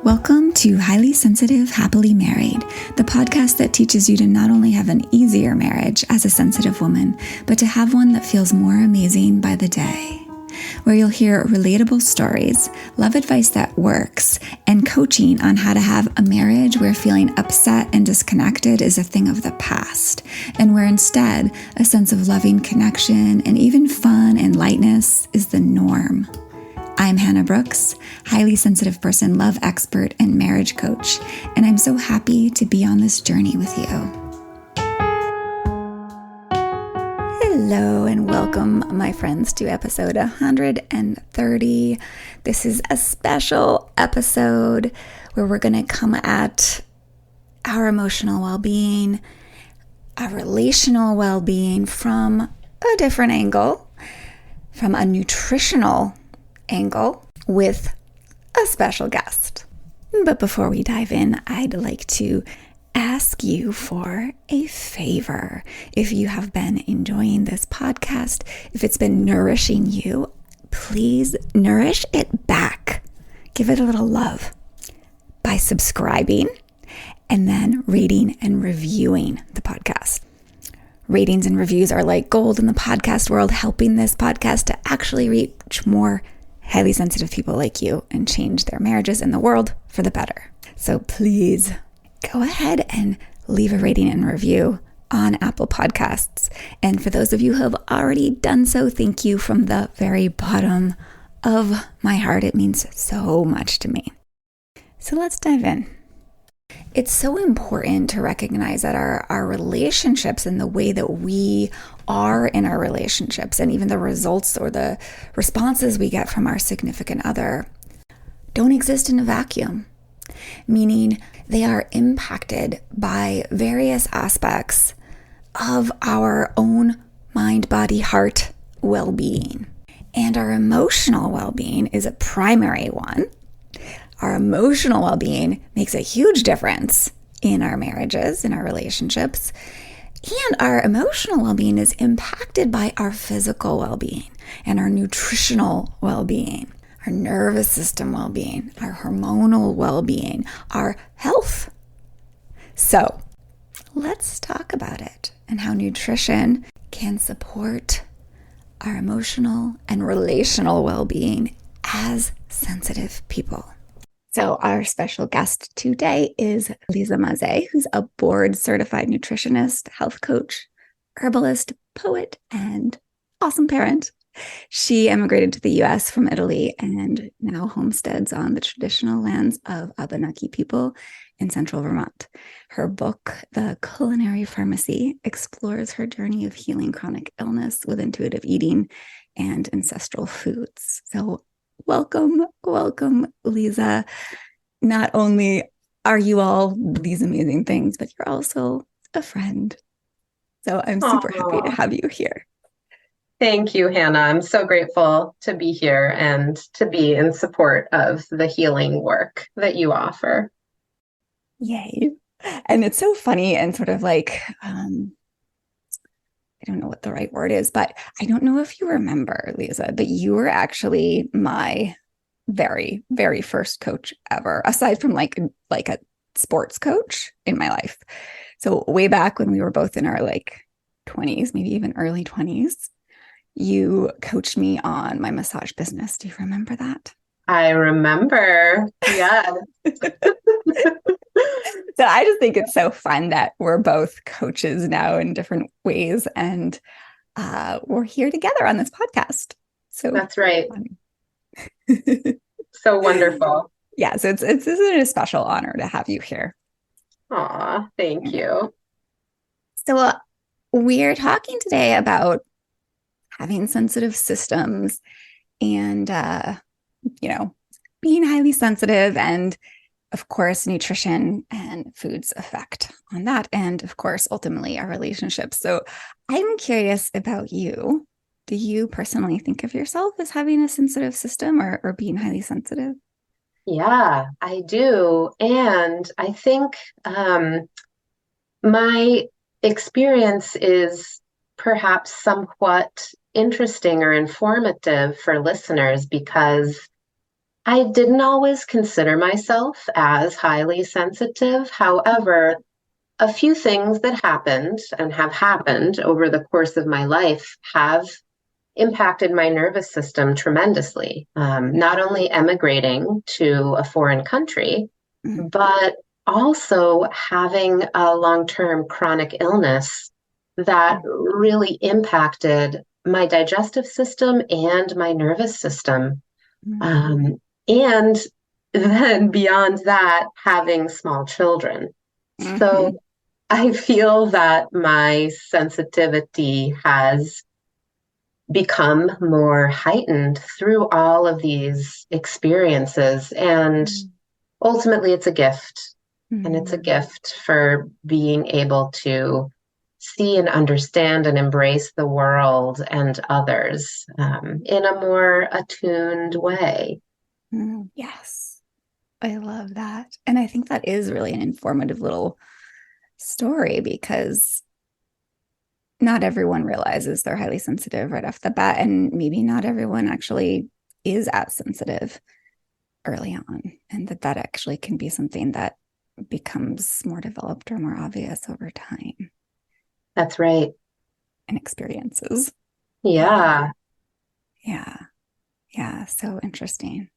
Welcome to Highly Sensitive, Happily Married, the podcast that teaches you to not only have an easier marriage as a sensitive woman, but to have one that feels more amazing by the day. Where you'll hear relatable stories, love advice that works, and coaching on how to have a marriage where feeling upset and disconnected is a thing of the past, and where instead a sense of loving connection and even fun and lightness is the norm. I'm Hannah Brooks, highly sensitive person, love expert, and marriage coach, and I'm so happy to be on this journey with you. Hello and welcome, my friends, to episode 130. This is a special episode where we're going to come at our emotional well-being, our relational well-being from a different angle, from a nutritional angle with a special guest. But before we dive in, I'd like to ask you for a favor. If you have been enjoying this podcast, if it's been nourishing you, please nourish it back. Give it a little love by subscribing and then rating and reviewing the podcast. Ratings and reviews are like gold in the podcast world, helping this podcast to actually reach more highly sensitive people like you and change their marriages in the world for the better. So please go ahead and leave a rating and review on Apple Podcasts. And for those of you who have already done so, thank you from the very bottom of my heart. It means so much to me. So let's dive in. It's so important to recognize that our relationships and the way that we are in our relationships and even the results or the responses we get from our significant other don't exist in a vacuum, meaning they are impacted by various aspects of our own mind, body, heart well-being. And our emotional well-being is a primary one. Our emotional well-being makes a huge difference in our marriages, in our relationships. And our emotional well-being is impacted by our physical well-being and our nutritional well-being, our nervous system well-being, our hormonal well-being, our health. So let's talk about it and how nutrition can support our emotional and relational well-being as sensitive people. So our special guest today is Lise Masé, who's a board-certified nutritionist, health coach, herbalist, poet, and awesome parent. She immigrated to the U.S. from Italy and now homesteads on the traditional lands of Abenaki people in central Vermont. Her book, The Culinary Pharmacy, explores her journey of healing chronic illness with intuitive eating and ancestral foods. So welcome, Lise. Not only are you all these amazing things, but you're also a friend. So I'm super happy to have you here. Thank you, Hannah. I'm so grateful to be here and to be in support of the healing work that you offer. Yay. And it's so funny and sort of like, I don't know what the right word is, but I don't know if you remember, Lise, but you were actually my very, very first coach ever, aside from like a sports coach in my life. So way back when we were both in our 20s, maybe even early 20s, you coached me on my massage business. Do you remember that? I remember. Yeah. So I just think it's so fun that we're both coaches now in different ways, and we're here together on this podcast. So that's right. So wonderful. Yeah, so it's a special honor to have you here. Aw, thank you. So we're talking today about having sensitive systems and being highly sensitive, and of course nutrition and food's effect on that, and of course ultimately our relationships. So I'm curious about you. Do you personally think of yourself as having a sensitive system or being highly sensitive? Yeah, I do. And I think my experience is perhaps somewhat interesting or informative for listeners because I didn't always consider myself as highly sensitive. However, a few things that happened and have happened over the course of my life have impacted my nervous system tremendously. Not only emigrating to a foreign country, Mm, but also having a long-term chronic illness that really impacted my digestive system and my nervous system. mm, Um, and then beyond that, having small children. So mhm, I feel that my sensitivity has become more heightened through all of these experiences. And mm, ultimately, it's a gift. And it's a mm, gift for being able to see and understand and embrace the world and others in a more attuned way. mm. Yes, I love that. And I think that is really an informative little story because not everyone realizes they're highly sensitive right off the bat. And maybe not everyone actually is as sensitive early on. And that actually can be something that becomes more developed or more obvious over time That's right. and experiences. Yeah. Yeah. Yeah. So interesting.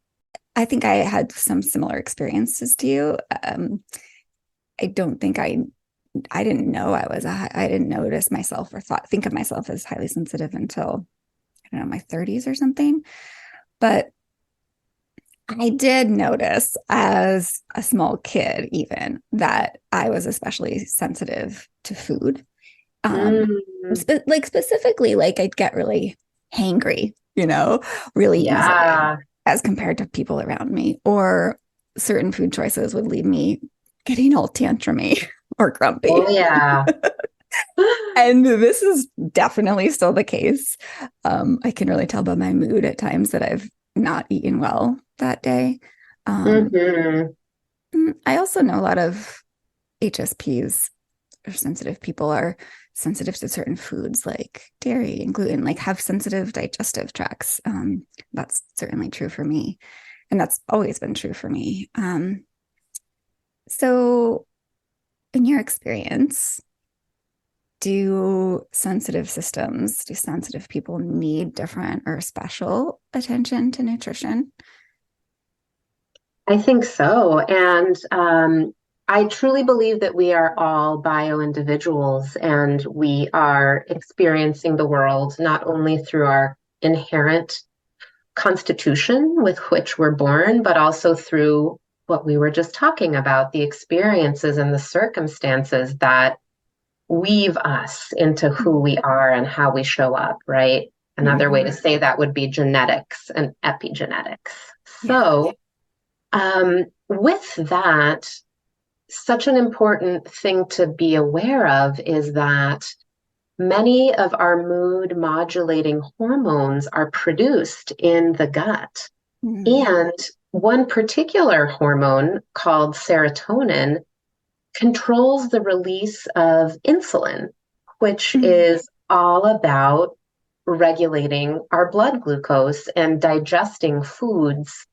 I think I had some similar experiences to you. I don't think I didn't know I didn't notice myself or think of myself as highly sensitive until, I don't know, my 30s or something. But I did notice as a small kid, even that I was especially sensitive to food. Mm, Like specifically, like I'd get really hangry, really easily yeah. as compared to people around me, or certain food choices would leave me getting all tantrumy or Oh, grumpy. yeah. And this is definitely still the case. I can really tell by my mood at times that I've not eaten well that day. Um, Hmm. I also know a lot of HSPs or sensitive people are sensitive to certain foods like dairy and gluten, like have sensitive digestive tracts. That's certainly true for me. And that's always been true for me. So, in your experience, do sensitive people need different or special attention to nutrition? I think so. And I truly believe that we are all bio individuals and we are experiencing the world not only through our inherent constitution with which we're born, but also through what we were just talking about, the experiences and the circumstances that weave us into who we are and how we show up, right? Another way to Mm-hmm. say that would be genetics and epigenetics. Yeah. So, with that, such an important thing to be aware of is that many of our mood modulating hormones are produced in the gut. Mm-hmm. And one particular hormone called serotonin controls the release of insulin, which is all about regulating our blood glucose and digesting foods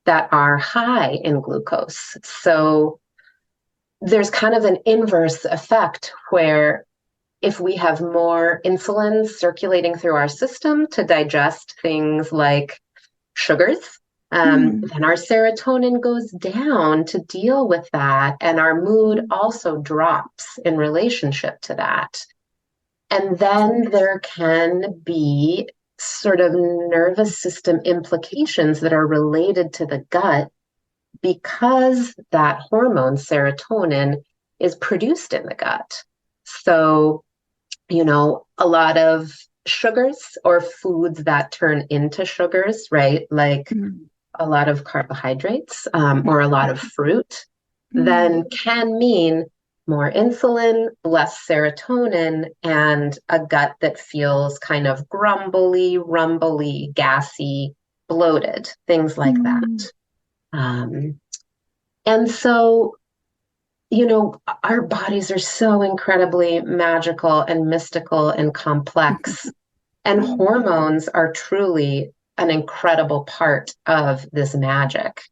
that are high in glucose. So there's kind of an inverse effect where if we have more insulin circulating through our system to digest things like sugars, Mm-hmm. then our serotonin goes down to deal with that. And our mood also drops in relationship to that. And then there can be sort of nervous system implications that are related to the gut because that hormone, serotonin, is produced in the gut. So, a lot of sugars or foods that turn into sugars, right? Like Mm-hmm. a lot of carbohydrates or a lot of fruit, Mm-hmm. then can mean more insulin, less serotonin, and a gut that feels kind of grumbly, rumbly, gassy, bloated, things like that. Um, and so, our bodies are so incredibly magical and mystical and complex. And Mm-hmm. hormones are truly an incredible part of this magic.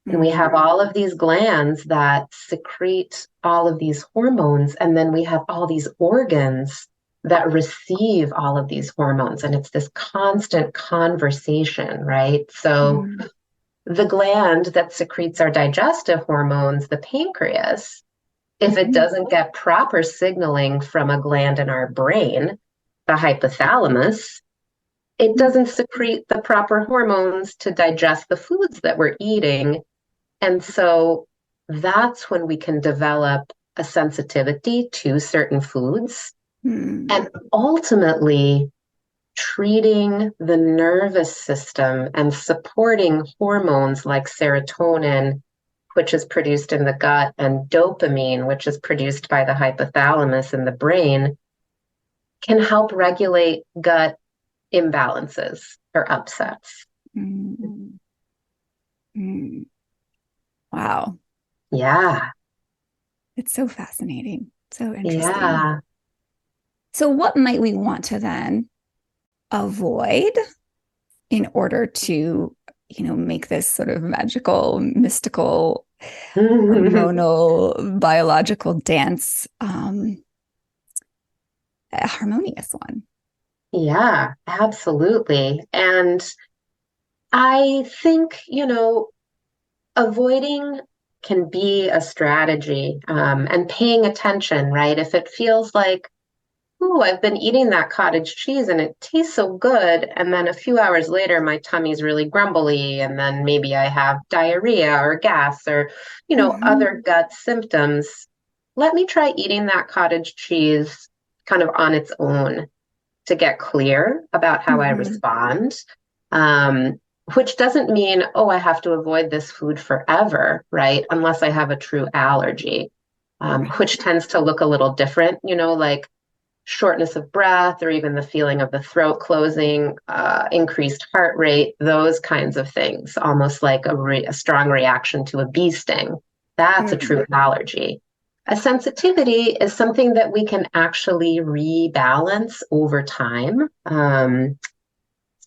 And we have Mm. all of these glands that secrete all of these hormones. And then we have all these organs that receive all of these hormones. And it's this constant conversation, right? So Mm. the gland that secretes our digestive hormones, the pancreas, if it Mhm. doesn't get proper signaling from a gland in our brain, the hypothalamus, it Mm. doesn't secrete the proper hormones to digest the foods that we're eating. And so that's when we can develop a sensitivity to certain foods. Mm. And ultimately, treating the nervous system and supporting hormones like serotonin, which is produced in the gut, and dopamine, which is produced by the hypothalamus in the brain, can help regulate gut imbalances or upsets. Mm. Mm. Wow. Yeah, It's so fascinating. So interesting. yeah. So, what might we want to then avoid in order to, make this sort of magical, mystical, hormonal, biological dance a harmonious one? Yeah, absolutely. And I think, avoiding can be a strategy, and paying attention, right? If it feels like, oh, I've been eating that cottage cheese and it tastes so good. And then a few hours later, my tummy's really grumbly. And then maybe I have diarrhea or gas or, Mm-hmm. other gut symptoms. Let me try eating that cottage cheese kind of on its own to get clear about how I Mm-hmm. respond. Um, which doesn't mean, oh, I have to avoid this food forever, right? Unless I have a true allergy, Right. which tends to look a little different, like shortness of breath or even the feeling of the throat closing, increased heart rate, those kinds of things, almost like a strong reaction to a bee sting. That's a Mm. true allergy. A sensitivity is something that we can actually rebalance over time.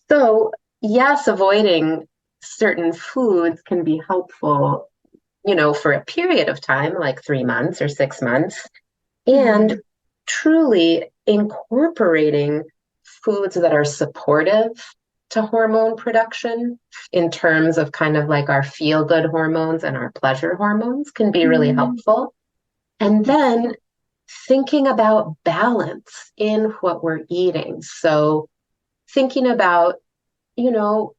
So, yes, avoiding certain foods can be helpful, for a period of time, like 3 months or 6 months, and Mm. truly incorporating foods that are supportive to hormone production in terms of kind of like our feel good hormones and our pleasure hormones can be really Mm. helpful. And Okay. then thinking about balance in what we're eating. So, thinking about, you know,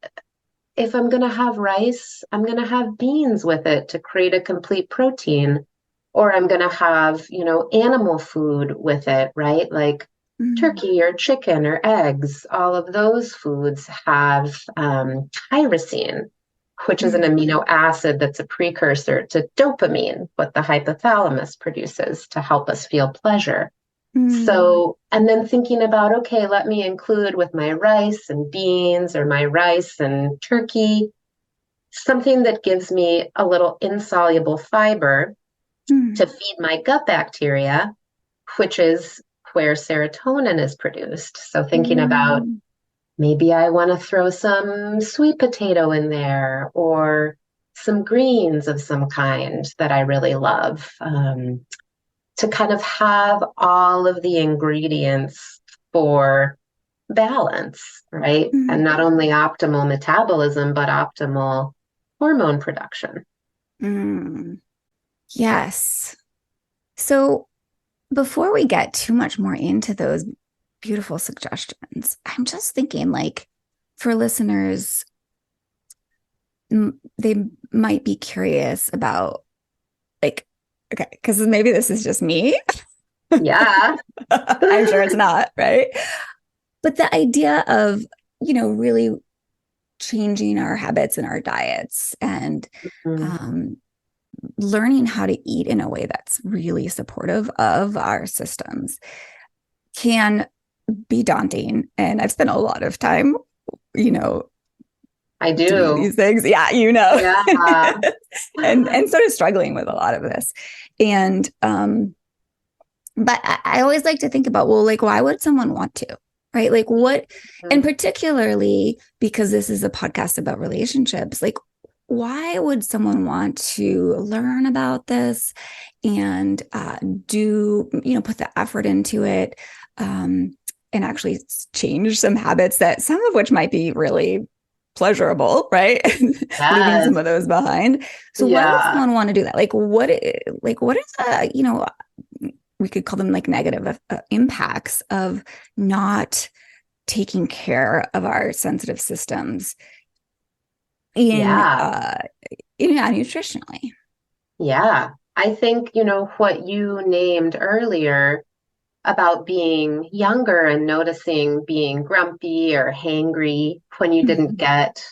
if I'm going to have rice, I'm going to have beans with it to create a complete protein. Or I'm going to have, animal food with it, right? Like Mm. turkey or chicken or eggs. All of those foods have tyrosine, which is an Mm. amino acid that's a precursor to dopamine, what the hypothalamus produces to help us feel pleasure. Mm. So, and then thinking about, okay, let me include with my rice and beans or my rice and turkey something that gives me a little insoluble fiber to Mm. feed my gut bacteria, which is where serotonin is produced. So, thinking about Mm. maybe I want to throw some sweet potato in there or some greens of some kind that I really love, to kind of have all of the ingredients for balance, right? And Mm. not only optimal metabolism, but optimal hormone production. Mm. Yes. So before we get too much more into those beautiful suggestions, I'm just thinking like for listeners, they might be curious about like, okay, because maybe this is just me. Yeah. I'm sure it's not, right? But the idea of, really changing our habits and our diets and Mm, um, learning how to eat in a way that's really supportive of our systems can be daunting. And I've spent a lot of time, you know, I doing do. these things. Yeah, Yeah. and sort of struggling with a lot of this. And but I always like to think about, well, like, why would someone want to? right? Like what, and particularly because this is a podcast about relationships, like why would someone want to learn about this and put the effort into it, and actually change some habits that some of which might be really pleasurable, right? Leaving some Yes. of those behind. So why would Yeah. someone want to do that? What is we could call them like negative impacts of not taking care of our sensitive systems in Yeah. nutritionally. Yeah. I think, what you named earlier about being younger and noticing being grumpy or hangry when you didn't Mm-hmm. get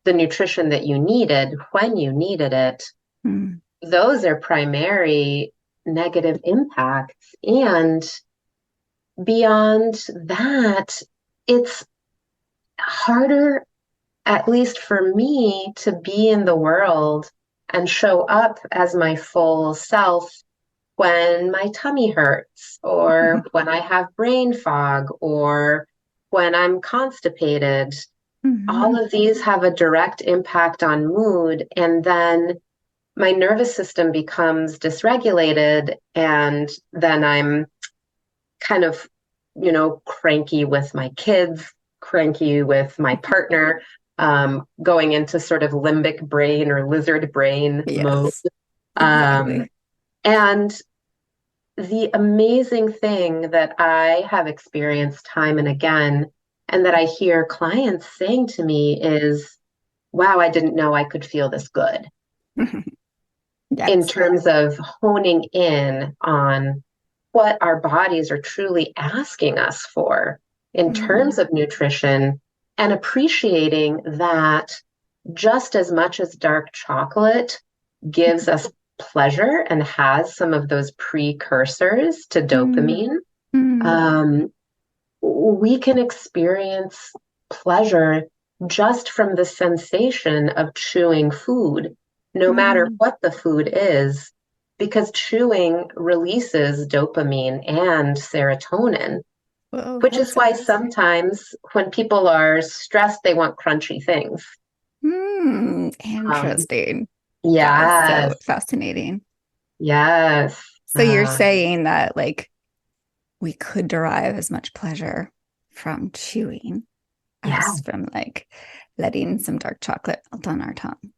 the nutrition that you needed when you needed it, Mm-hmm. those are primary negative impacts. And beyond that, it's harder, at least for me, to be in the world and show up as my full self when my tummy hurts, or when I have brain fog, or when I'm constipated. All Mm-hmm. of these have a direct impact on mood. And then my nervous system becomes dysregulated. And then I'm kind of, cranky with my kids, cranky with my partner, going into sort of limbic brain or lizard brain mode. Yes, Um, exactly. and the amazing thing that I have experienced time and again, and that I hear clients saying to me is, wow, I didn't know I could feel this good, in Yes. terms of honing in on what our bodies are truly asking us for in Mm-hmm. terms of nutrition, and appreciating that just as much as dark chocolate gives us pleasure and has some of those precursors to dopamine, Mm-hmm. um, we can experience pleasure just from the sensation of chewing food, no matter Mm-hmm. what the food is, because chewing releases dopamine and serotonin, Well, which is that's why interesting. sometimes when people are stressed, they want crunchy things. Um, Interesting. That is so yes, fascinating. yes, So you're saying that like we could derive as much pleasure from chewing yeah, as from like letting some dark chocolate melt on our tongue.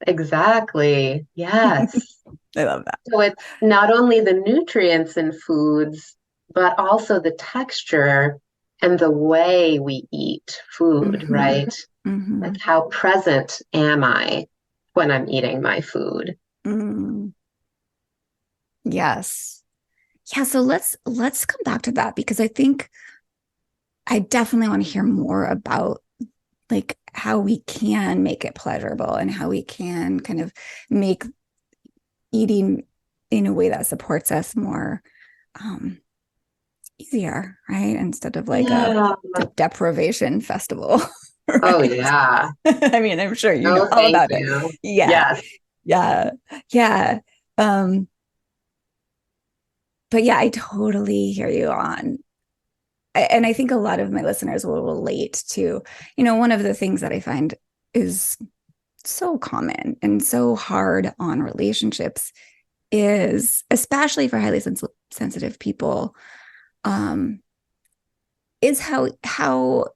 exactly. Yes. I love that. So it's not only the nutrients in foods, but also the texture and the way we eat food, Mm-hmm. right? Mm-hmm. Like, how present am I when I'm eating my food? Mm. Yes. Yeah, so let's come back to that because I think I definitely want to hear more about like how we can make it pleasurable and how we can kind of make eating in a way that supports us more um easier, right? Instead of like Yeah. a deprivation festival. Oh, Right. yeah. I mean, I'm sure you know No, all thank about it. you. Yeah. Yes. Yeah. Yeah. Um, but yeah, I totally hear you on. And I think a lot of my listeners will relate to, one of the things that I find is so common and so hard on relationships is, especially for highly sensitive people, um, is how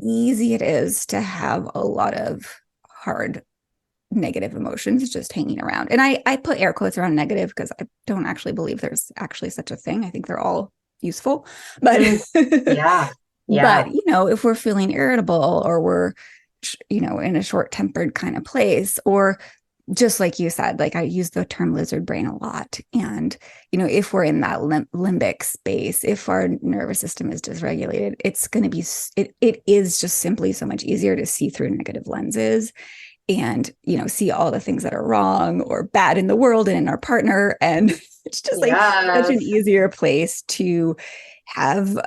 easy it is to have a lot of hard negative emotions just hanging around. And I put air quotes around negative because I don't actually believe there's actually such a thing. I think they're all useful. But Mm, yeah. Yeah. but if we're feeling irritable or we're in a short-tempered kind of place, or just like you said, like I use the term lizard brain a lot. And, if we're in that limbic space, if our nervous system is dysregulated, it's going to be, it is just simply so much easier to see through negative lenses and, see all the things that are wrong or bad in the world and in our partner. And it's just like such an Yes. easier place to have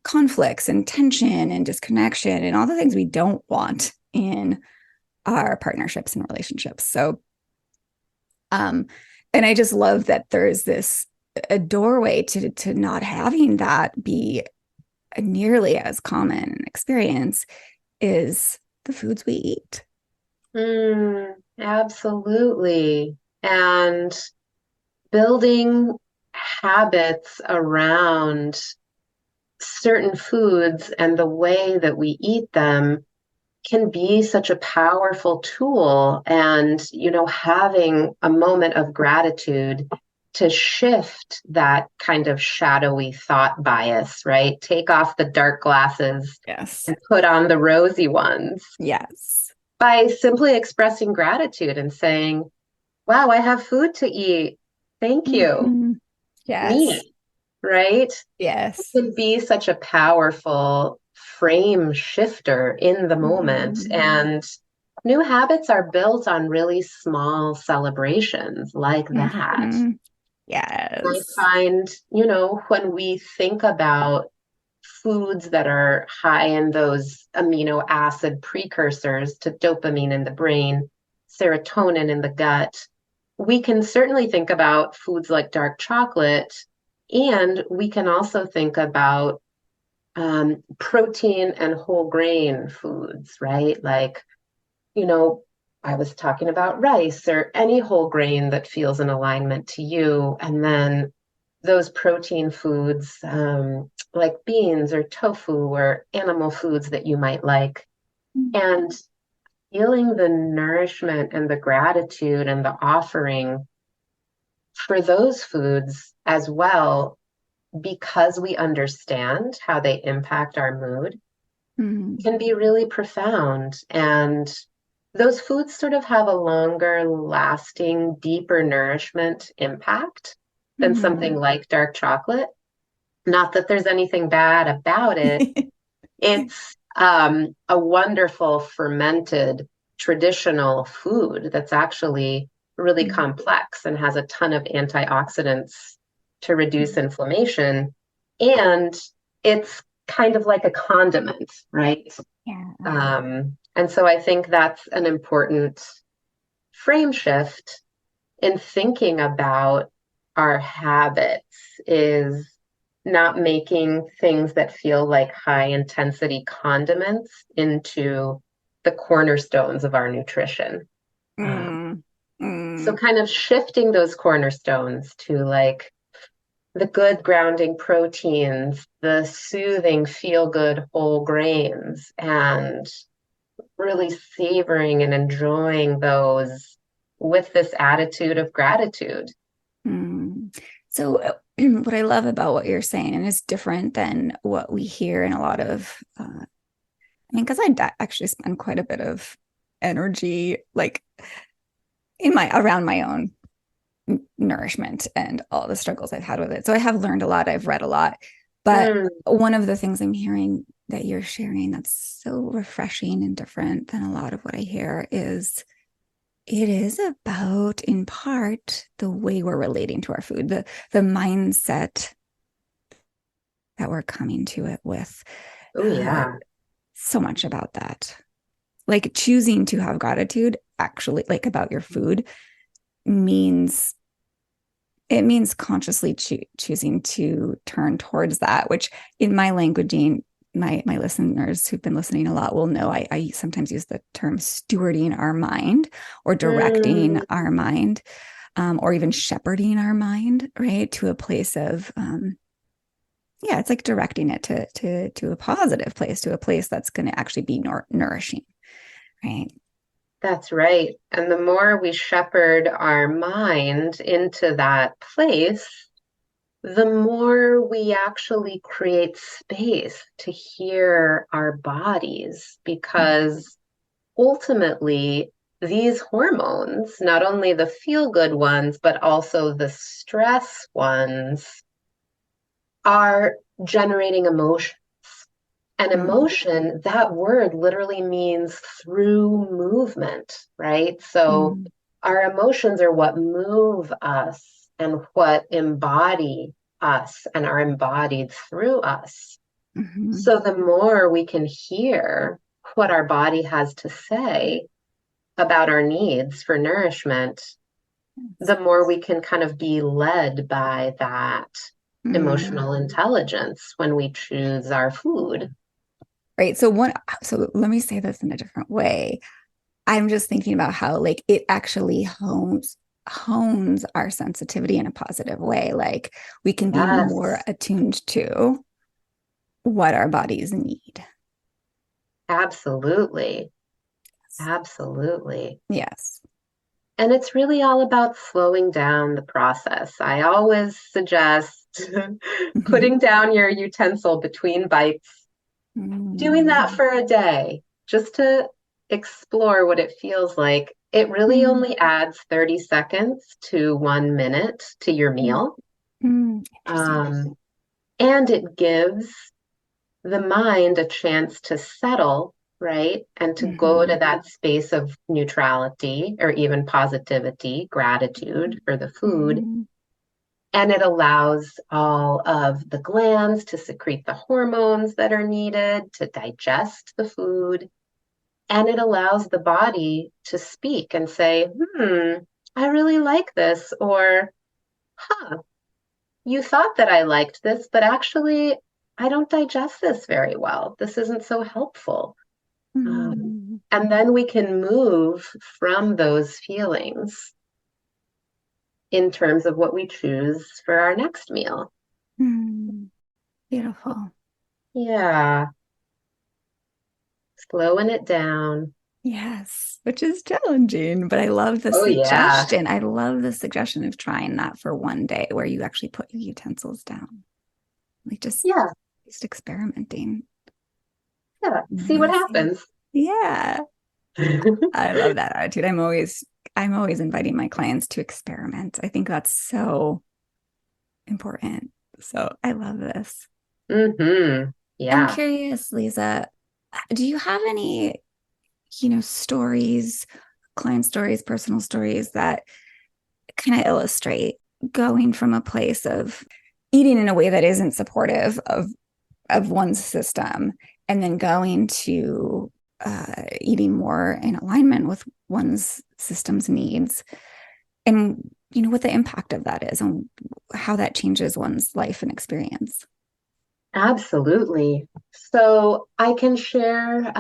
conflicts and tension and disconnection and all the things we don't want in our partnerships and relationships. So, um, and I just love that there's this a doorway to not having that be nearly as common an experience is the foods we eat. Absolutely. And building habits around certain foods and the way that we eat them can be such a powerful tool. And, having a moment of gratitude to shift that kind of shadowy thought bias, right? Take off the dark glasses Yes. and put on the rosy ones Yes. by simply expressing gratitude and saying, wow, I have food to eat. Thank you. Mhm. Yes. Me, right? It Yes. can be such a powerful frame shifter in the moment. Mhm. And new habits are built on really small celebrations like that. Mhm. I Yes. find, when we think about foods that are high in those amino acid precursors to dopamine in the brain, serotonin in the gut, we can certainly think about foods like dark chocolate, and we can also think about protein and whole grain foods, right? Like, you know, I was talking about rice or any whole grain that feels in alignment to you. And then those protein foods, like beans or tofu or animal foods that you might like. And feeling the nourishment and the gratitude and the offering for those foods as well, because we understand how they impact our mood, Mhm. can be really profound. And those foods sort of have a longer lasting, deeper nourishment impact than something Mhm. like dark chocolate. Not that there's anything bad about it. It's a wonderful fermented traditional food that's actually really complex and has a ton of antioxidants to reduce inflammation. And it's kind of like a condiment, right? Yeah. And so I think that's an important frame shift in thinking about our habits is not making things that feel like high intensity condiments into the cornerstones of our nutrition. Um, Mm. so Mm. kind of shifting those cornerstones to like the good grounding proteins, the soothing feel good whole grains, and really savoring and enjoying those with this attitude of gratitude. Mm. So, what I love about what you're saying, and it's different than what we hear in a lot of, I mean, because actually spend quite a bit of energy, like in my around my own nourishment and all the struggles I've had with it. So I have learned a lot. I've read a lot, but Mm, one of the things I'm hearing that you're sharing that's so refreshing and different than a lot of what I hear is it is about, in part, the way we're relating to our food, the mindset that we're coming to it with. oh, Uh, yeah. so much about that. Like choosing to have gratitude, actually, like about your food, means it means consciously choosing to turn towards that, which in my languaging, my listeners who've been listening a lot will know I sometimes use the term stewarding our mind or directing Mm, our mind, or even shepherding our mind, right, to a place of yeah, it's like directing it to a positive place, to a place that's going to actually be nourishing, right? that's right. And the more we shepherd our mind into that place, the more we actually create space to hear our bodies, because ultimately, these hormones, not only the feel good ones, but also the stress ones, are generating emotion. And Mm, emotion, that word literally means through movement, right? So mm, our emotions are what move us and what embody us and are embodied through us. mhm. So the more we can hear what our body has to say about our needs for nourishment, the more we can kind of be led by that. Mm. emotional intelligence when we choose our food. Right. So let me say this in a different way. I'm just thinking about how like it actually hones our sensitivity in a positive way. Like we can be more Yes, attuned to what our bodies need. absolutely. Absolutely. Yes. And it's really all about slowing down the process. I always suggest Mhm. putting down your utensil between bites, doing that Mm. for a day, just to explore what it feels like. It really Mm. only adds 30 seconds to 1 minute to your Mm. meal. Interesting. Um, and it gives the mind a chance to settle, right? And to go to Hmm. that space of neutrality or even positivity, gratitude for the food. Hmm. And it allows all of the glands to secrete the hormones that are needed to digest the food. And it allows the body to speak and say, I really like this. Or, huh, you thought that I liked this, but actually, I don't digest this very well. This isn't so helpful. Hmm. And then we can move from those feelings in terms of what we choose for our next meal. Hmm. Beautiful. Yeah, slowing it down. Yes, which is challenging, but I love the Oh, yeah. suggestion. I love the suggestion of trying that for one day where you actually put your utensils down. Like Yeah, just experimenting. yeah. See what Noticing. happens. Yeah. I love that attitude. I'm always inviting my clients to experiment. I think that's so important. So I love this. Mm-hmm. I'm Yeah, curious, Lisa, do you have any, stories, client stories, personal stories that kind of illustrate going from a place of eating in a way that isn't supportive of one's system and then going to eating more in alignment with one's system's needs and what the impact of that is and how that changes one's life and experience. absolutely. So I can share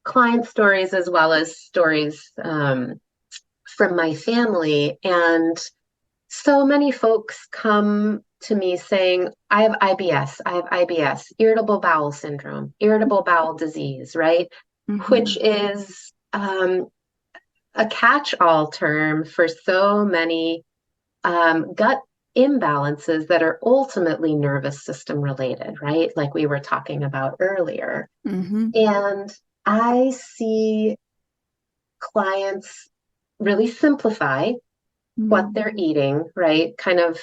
client stories as well as stories from my family. And so many folks come to me saying, I have IBS, I have IBS, irritable bowel syndrome, irritable bowel disease, right? Which Mm-hmm. is a catch-all term for so many gut imbalances that are ultimately nervous system related, right? Like we were talking about earlier. Mm-hmm. And I see clients really simplify what they're eating, right? Kind of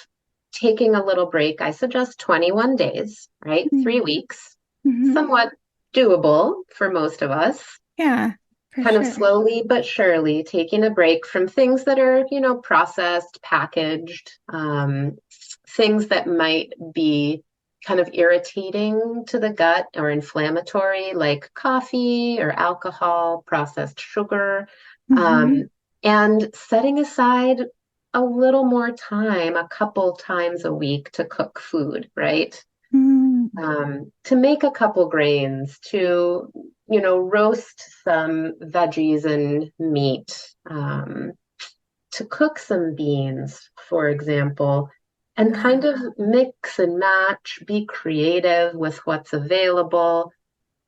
taking a little break. I suggest 21 days, right? Mm-hmm. 3 weeks, Mm-hmm. somewhat doable for most of us. Yeah, for Kind of sure. slowly but surely taking a break from things that are, processed, packaged, things that might be kind of irritating to the gut or inflammatory, like coffee or alcohol, processed sugar, Mm-hmm. um, and setting aside a little more time, a couple times a week to cook food, right? Mm-hmm. To make a couple grains, to, roast some veggies and meat, to cook some beans, for example, and kind Yeah. of mix and match, be creative with what's available,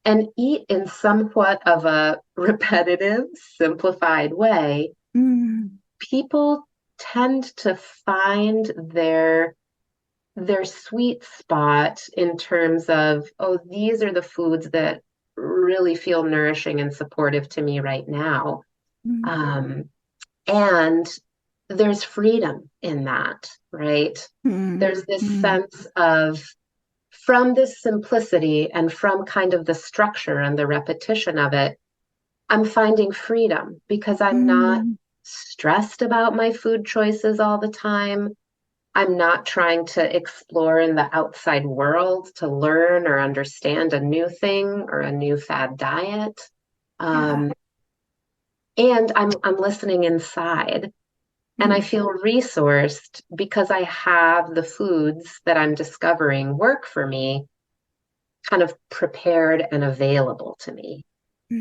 and eat in somewhat of a repetitive, simplified way. Mm-hmm. People tend to find their sweet spot in terms of, oh, these are the foods that really feel nourishing and supportive to me right now. Um, and there's freedom in that, right? There's this Mm-hmm. sense of, from this simplicity and from kind of the structure and the repetition of it, I'm finding freedom because I'm not Mm-hmm. stressed about my food choices all the time. I'm not trying to explore in the outside world to learn or understand a new thing or a new fad diet. Yeah. Um, and I'm listening inside. And I feel resourced because I have the foods that I'm discovering work for me kind of prepared and available to me.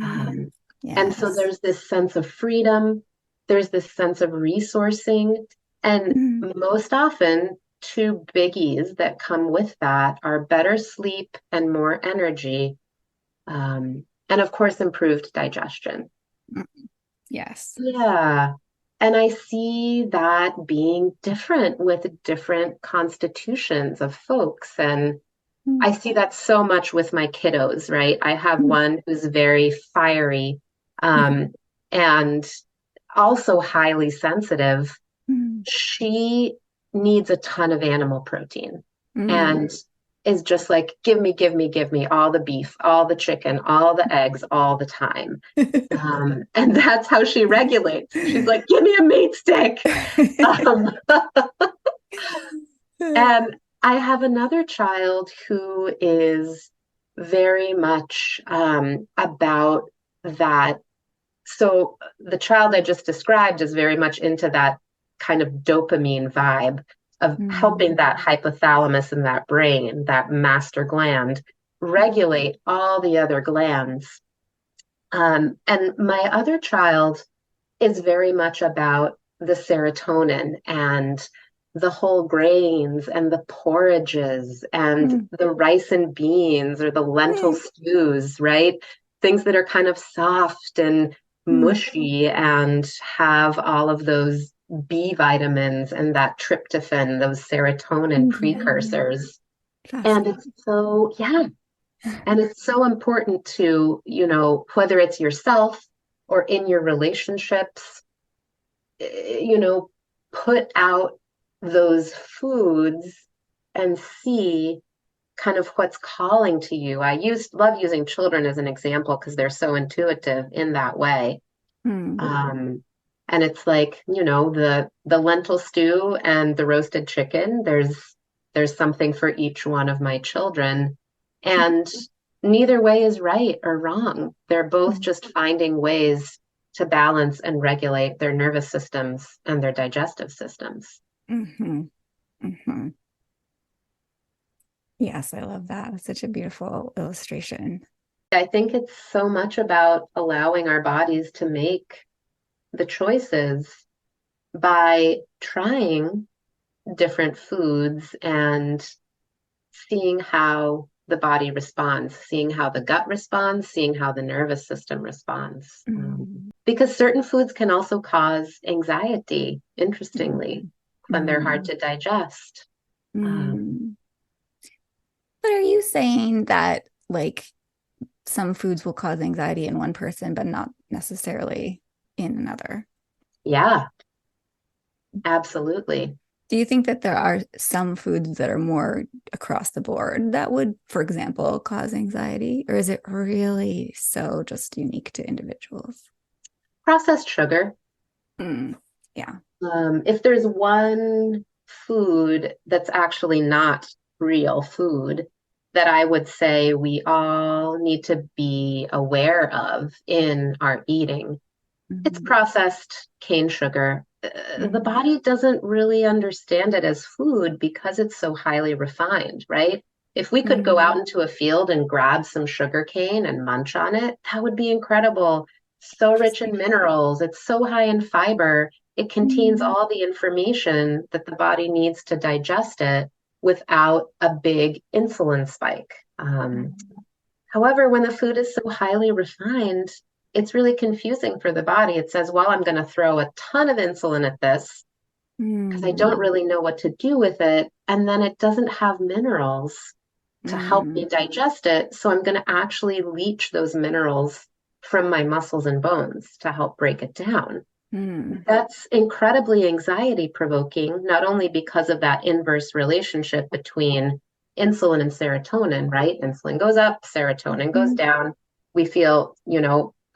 Um, and so Yes. there's this sense of freedom, there's this sense of resourcing. And Mm, most often, two biggies that come with that are better sleep and more energy, and of course, improved digestion. mm, yes. Yeah. And I see that being different with different constitutions of folks. And Mm, I see that so much with my kiddos, right? I have mm, one who's very fiery, mhm, um, and also highly sensitive. mm, She needs a ton of animal protein mm. and is just like, give me all the beef, all the chicken, all the eggs, all the time. And that's how she regulates. She's like, give me a meat stick. Um, and I have another child who is very much about that. So the child I just described is very much into that kind of dopamine vibe of helping Mm, that hypothalamus and that brain, that master gland, regulate all the other glands. And my other child is very much about the serotonin and the whole grains and the porridges and mm, the rice and beans or the lentil mm, stews, right? Things that are kind of soft and mm, mushy and have all of those B vitamins and that tryptophan, those serotonin yeah. precursors. And it's Fascinating. so, yeah, and it's so important to, whether it's yourself or in your relationships, you know, put out those foods and see kind of what's calling to you. Love using children as an example because they're so intuitive in that way. Mm, Um, and it's like, the lentil stew and the roasted chicken, there's something for each one of my children. And neither way is right or wrong. They're both mm, just finding ways to balance and regulate their nervous systems and their digestive systems. mhm, mhm. Yes, I love that. It's such a beautiful illustration. I think it's so much about allowing our bodies to make the choices by trying different foods and seeing how the body responds, seeing how the gut responds, seeing how the nervous system responds. Mm, Because certain foods can also cause anxiety, interestingly, mm, when they're hard mm, to digest. Um, mm. But are you saying that like some foods will cause anxiety in one person, but not necessarily in another? yeah, absolutely. Do you think that there are some foods that are more across the board that would, for example, cause anxiety? Or is it really so just unique to individuals? Processed sugar. Mm, yeah. If there's one food that's actually not real food that I would say we all need to be aware of in our eating, it's Mhm, processed cane sugar. The mhm, body doesn't really understand it as food because it's so highly refined, right? If we could go out mhm, into a field and grab some sugar cane and munch on it, that would be incredible. So rich in interesting. minerals, it's so high in fiber. It contains Mm, all the information that the body needs to digest it without a big insulin spike. However, when the food is so highly refined, it's really confusing for the body. It says, well, I'm going to throw a ton of insulin at this because I don't mm, really know what to do with it. And then it doesn't have minerals to help me mm, digest it. So I'm going to actually leach those minerals from my muscles and bones to help break it down. mm, That's incredibly anxiety provoking, not only because of that inverse relationship between insulin and serotonin, right? Insulin goes up, serotonin goes mm, down. We feel,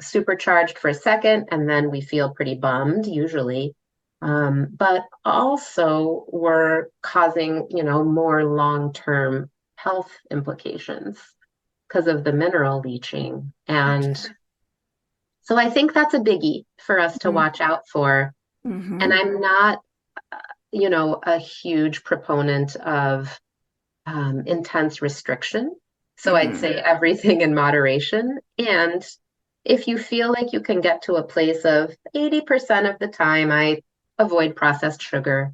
supercharged for a second, and then we feel pretty bummed, usually. But also, we're causing, more long term health implications because of the mineral leaching. And gotcha. so I think that's a biggie for us to Mm, watch out for. And Mm-hmm. I'm not, a huge proponent of intense restriction. So I'd Mm. say everything in moderation. And if you feel like you can get to a place of 80% of the time, I avoid processed sugar.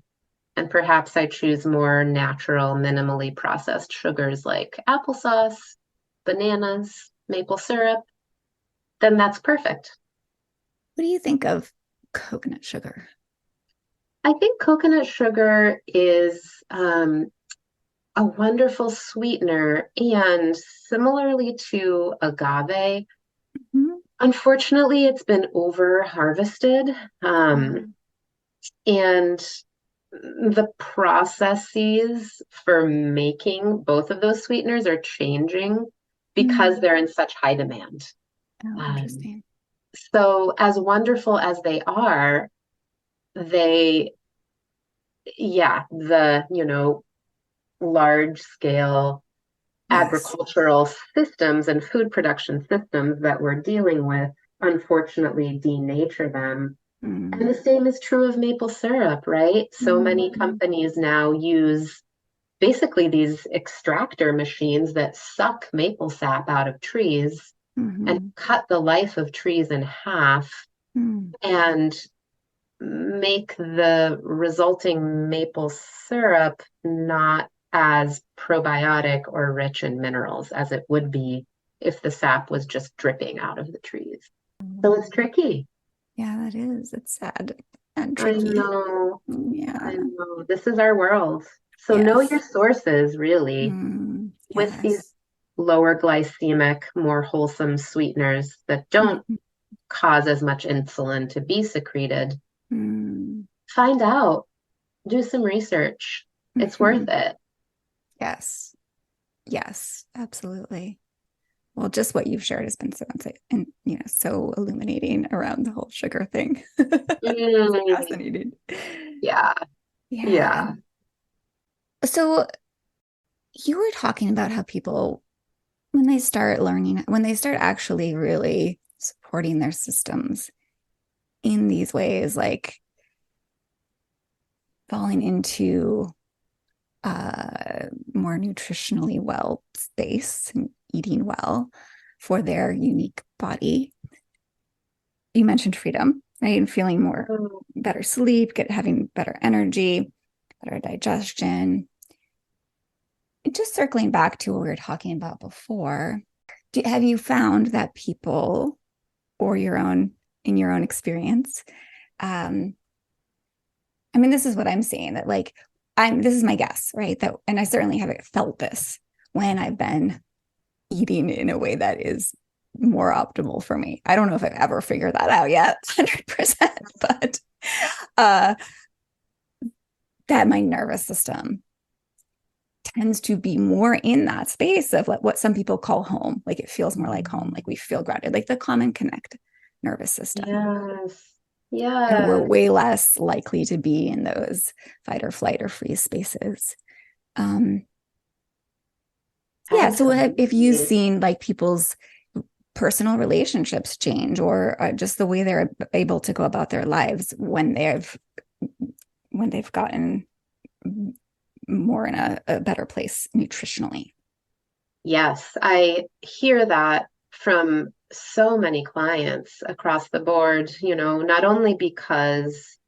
And perhaps I choose more natural, minimally processed sugars like applesauce, bananas, maple syrup, then that's perfect. What do you think of coconut sugar? I think coconut sugar is a wonderful sweetener, and similarly to agave, Mhm. unfortunately, it's been over harvested. Um, And the processes for making both of those sweeteners are changing because mm. they're in such high demand. Oh, Um, interesting. so, as wonderful as they are, they, yeah, large scale Yes. agricultural systems and food production systems that we're dealing with, unfortunately, denature them. And Mm. the same is true of maple syrup, right? So many Mm. companies now use basically these extractor machines that suck maple sap out of trees and Mm-hmm. cut the life of trees in half Mm. and make the resulting maple syrup not as probiotic or rich in minerals as it would be if the sap was just dripping out of the trees. So it's tricky. Yeah, that is. It's sad and I tricky. know. Yeah. I know. This is our world. So know your Yes. sources, really, with these Yes. lower glycemic, more wholesome sweeteners that don't Mhm. cause as much insulin to be secreted. Mm. Find out, do some research. It's worth Mhm. it. Yes. Yes. Absolutely. Well, just what you've shared has been so and so illuminating around the whole sugar thing. It's Mm, fascinating. yeah, Yeah. yeah. So you were talking about how people, when they start actually really supporting their systems in these ways, like falling into more nutritionally well space and eating well for their unique body. You mentioned freedom, right? And feeling more Mm. better sleep, having better energy, better digestion. Just circling back to what we were talking about before, have you found that people or in your own experience, um, I mean, this is what I'm seeing that like this is my guess, right? That, and I certainly haven't felt this when I've been eating in a way that is more optimal for me. I don't know if I've ever figured that out yet, 100%, but uh, that my nervous system tends to be more in that space of what some people call home. Like it feels more like home, like we feel grounded, like the common connect nervous system. Yes, And we're yes, way less likely to be in those fight or flight or freeze spaces. Um, yeah. So have you absolutely. seen like people's personal relationships change or just the way they're able to go about their lives when they've gotten more in a better place nutritionally? Yes, I hear that from so many clients across the board, not only because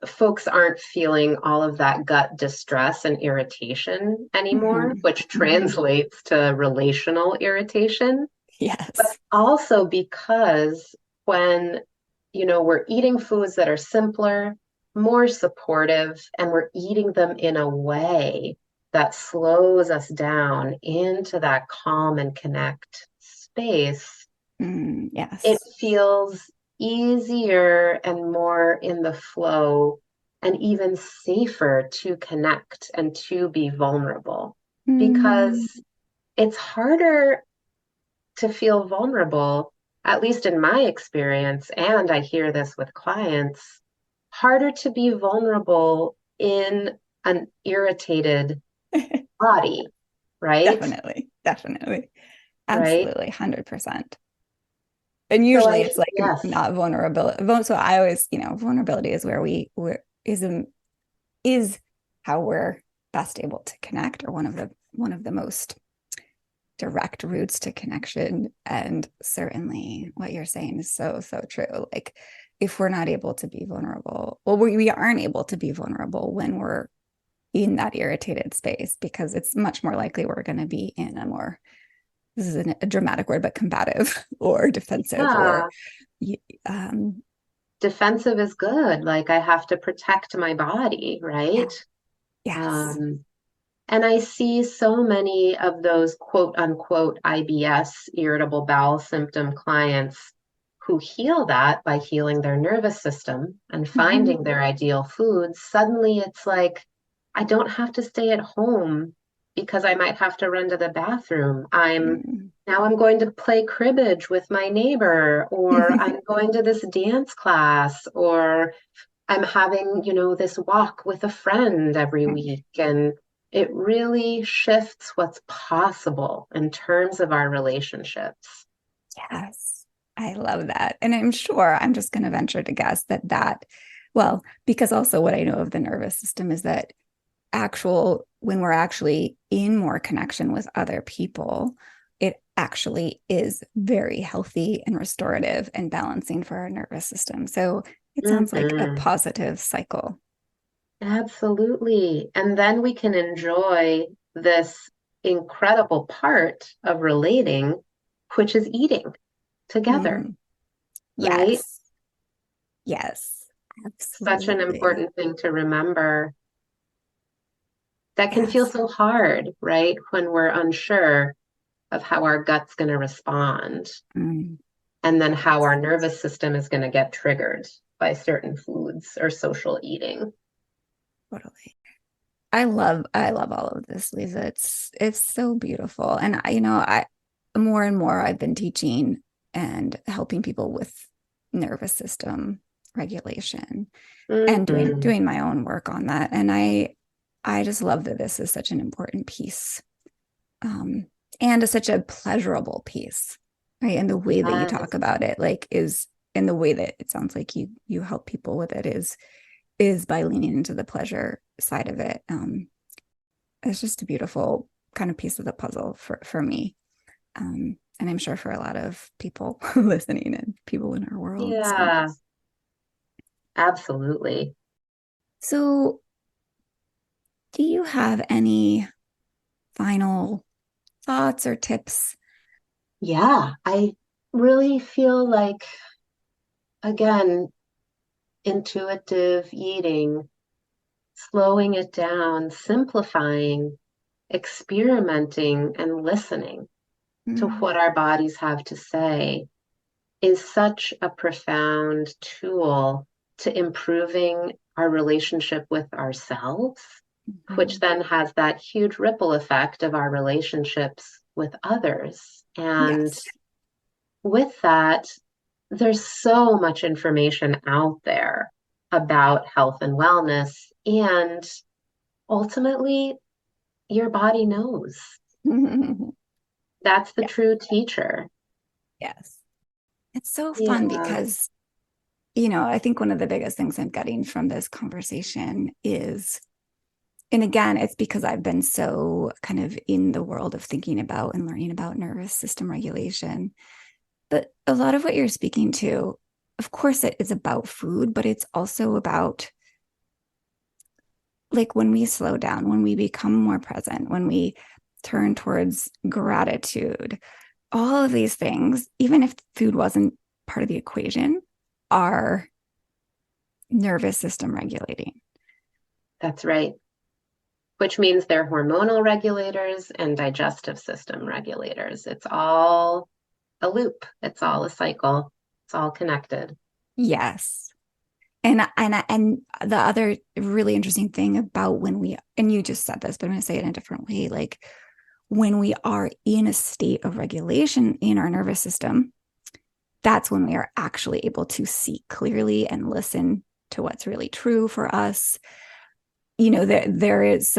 folks aren't feeling all of that gut distress and irritation anymore, Mm-hmm. which Mm-hmm. translates to relational irritation, but Yes. also because when, we're eating foods that are simpler, more supportive, and we're eating them in a way that slows us down into that calm and connect space, it Yes. feels easier and more in the flow and even safer to connect and to be vulnerable Mm, because it's harder to feel vulnerable, at least in my experience, and I hear this with clients, harder to be vulnerable in an irritated body, right? definitely. Definitely. Right? Absolutely. 100%. And So usually it's like yes. not vulnerability. So I always, vulnerability is where is how we're best able to connect, or one of the most direct routes to connection. And certainly what you're saying is so, so true. Like if we're not able to be vulnerable, well, we aren't able to be vulnerable when we're in that irritated space, because it's much more likely we're going to be in a more, this is a dramatic word, but combative or defensive or Yeah. um Defensive is good. Like I have to protect my body, yeah, right? yes. Um, and I see so many of those quote unquote IBS, irritable bowel symptom clients who heal that by healing their nervous system and Mhm. finding their ideal foods. Suddenly it's like, I don't have to stay at home because I might have to run to the bathroom. Mm. Now I'm going to play cribbage with my neighbor, or I'm going to this dance class, or I'm having, this walk with a friend every week. And it really shifts what's possible in terms of our relationships. Yes, I love that. And I'm sure, I'm just going to venture to guess well, because also what I know of the nervous system is that when we're actually in more connection with other people, it actually is very healthy and restorative and balancing for our nervous system. So it sounds like a Hmm. positive cycle. Absolutely. And then we can enjoy this incredible part of relating, which is eating together, Mhm. right? Yes. Yes. Such an Absolutely. important thing to remember. That can feel Yes. so hard, right? When we're unsure of how our gut's going to respond, Mm, and then how yes. our nervous system is going to get triggered by certain foods or social eating. Totally. I love all of this, Lisa. It's so beautiful. And I more and more I've been teaching and helping people with nervous system regulation and doing Hmm. doing my own work on that. And I just love that this is such an important piece. Um, and such a pleasurable piece, right? And the way that you talk Yes. about it, like, is and the way that it sounds like you help people with it is by leaning into the pleasure side of it. It's just a beautiful kind of piece of the puzzle for me. And I'm sure for a lot of people listening and people in our world. So, Yeah, absolutely. so do you have any final thoughts or tips? Yeah, I really feel like, again, intuitive eating, slowing it down, simplifying, experimenting, and listening to Mm, what our bodies have to say is such a profound tool to improving our relationship with ourselves, which mhm. then has that huge ripple effect of our relationships with others. And Yes. with that, there's so much information out there about health and wellness. And ultimately, your body knows. That's the Yeah. true teacher. Yes. It's so fun Yeah. because, I think one of the biggest things I'm getting from this conversation is, and again, it's because I've been so kind of in the world of thinking about and learning about nervous system regulation. But a lot of what you're speaking to, of course, it is about food, but it's also about, like, when we slow down, when we become more present, when we turn towards gratitude, all of these things, even if food wasn't part of the equation, are nervous system regulating. That's right. Which means they're hormonal regulators and digestive system regulators. It's all a loop, it's all a cycle, it's all connected. Yes. And the other really interesting thing about and you just said this, but I'm going to say it in a different way, like when we are in a state of regulation in our nervous system, that's when we are actually able to see clearly and listen to what's really true for us. There's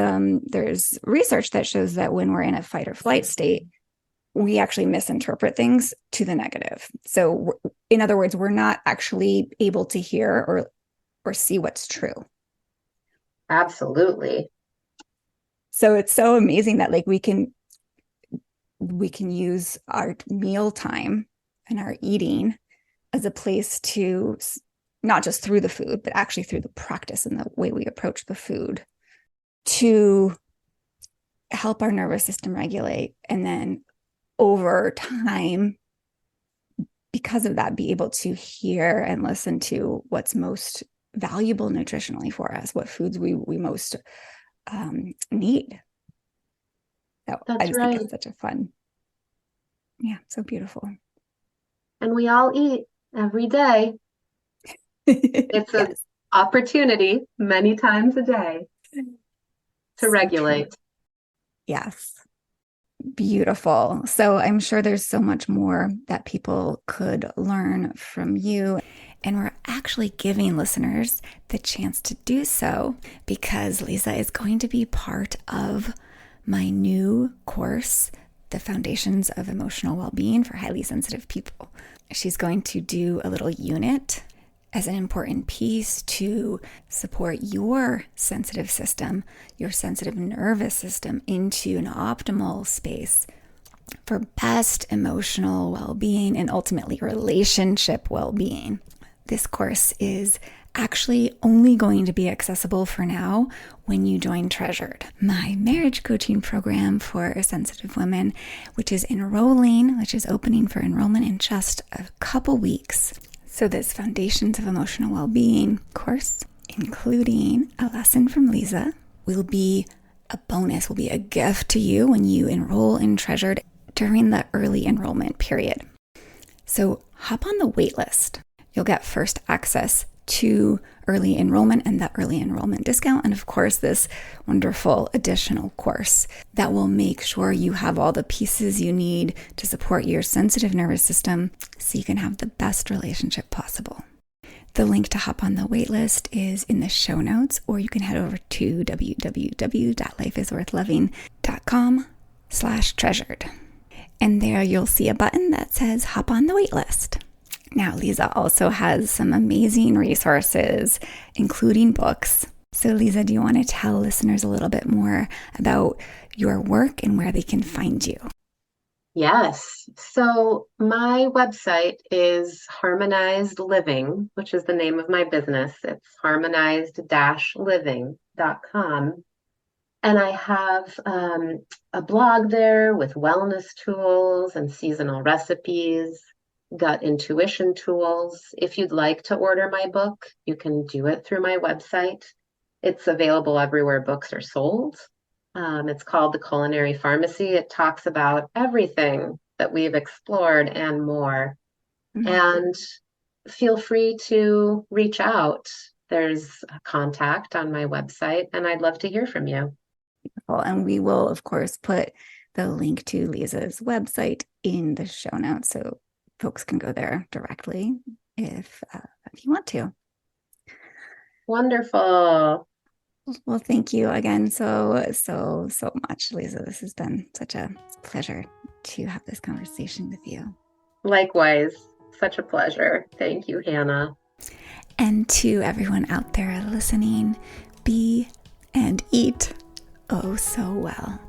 research that shows that when we're in a fight or flight state, we actually misinterpret things to the negative. So in other words, we're not actually able to hear or see what's true. Absolutely. So it's so amazing that like we can use our meal time and our eating as a place to, not just through the food, but actually through the practice and the way we approach the food, to help our nervous system regulate. And then over time, because of that, be able to hear and listen to what's most valuable nutritionally for us, what foods we most need. So I That's just think right. it's such a fun, so beautiful. And we all eat every day. It's an Yes. opportunity many times a day to So regulate. true. Yes. Beautiful. So I'm sure there's so much more that people could learn from you. And we're actually giving listeners the chance to do so because Lise is going to be part of my new course, The Foundations of Emotional Wellbeing for Highly Sensitive People. She's going to do a little unit as an important piece to support your sensitive system, your sensitive nervous system into an optimal space for best emotional well-being and ultimately relationship well-being. This course is actually only going to be accessible for now when you join Treasured, my marriage coaching program for sensitive women, which is opening for enrollment in just a couple weeks. So this Foundations of Emotional Wellbeing course, including a lesson from Lise, will be a bonus, will be a gift to you when you enroll in Treasured during the early enrollment period. So hop on the wait list. You'll get first access to early enrollment and that early enrollment discount. And of course, this wonderful additional course that will make sure you have all the pieces you need to support your sensitive nervous system so you can have the best relationship possible. The link to hop on the waitlist is in the show notes, or you can head over to www.lifeisworthloving.com/treasured. And there you'll see a button that says hop on the waitlist. Now, Lise also has some amazing resources, including books. So, Lise, do you want to tell listeners a little bit more about your work and where they can find you? Yes. So my website is Harmonized Living, which is the name of my business. It's harmonized-living.com. And I have a blog there with wellness tools and seasonal recipes, gut intuition tools. If you'd like to order my book, you can do it through my website. It's available everywhere books are sold. It's called The Culinary Pharmacy. It talks about everything that we've explored and more. Mm-hmm. And feel free to reach out. There's a contact on my website, and I'd love to hear from you. And we will, of course, put the link to Lisa's website in the show notes so folks can go there directly if you want to. Wonderful. Well, thank you again so much, Lise. This has been such a pleasure to have this conversation with you. Likewise, such a pleasure. Thank you, Hannah. And to everyone out there listening, be and eat oh so well.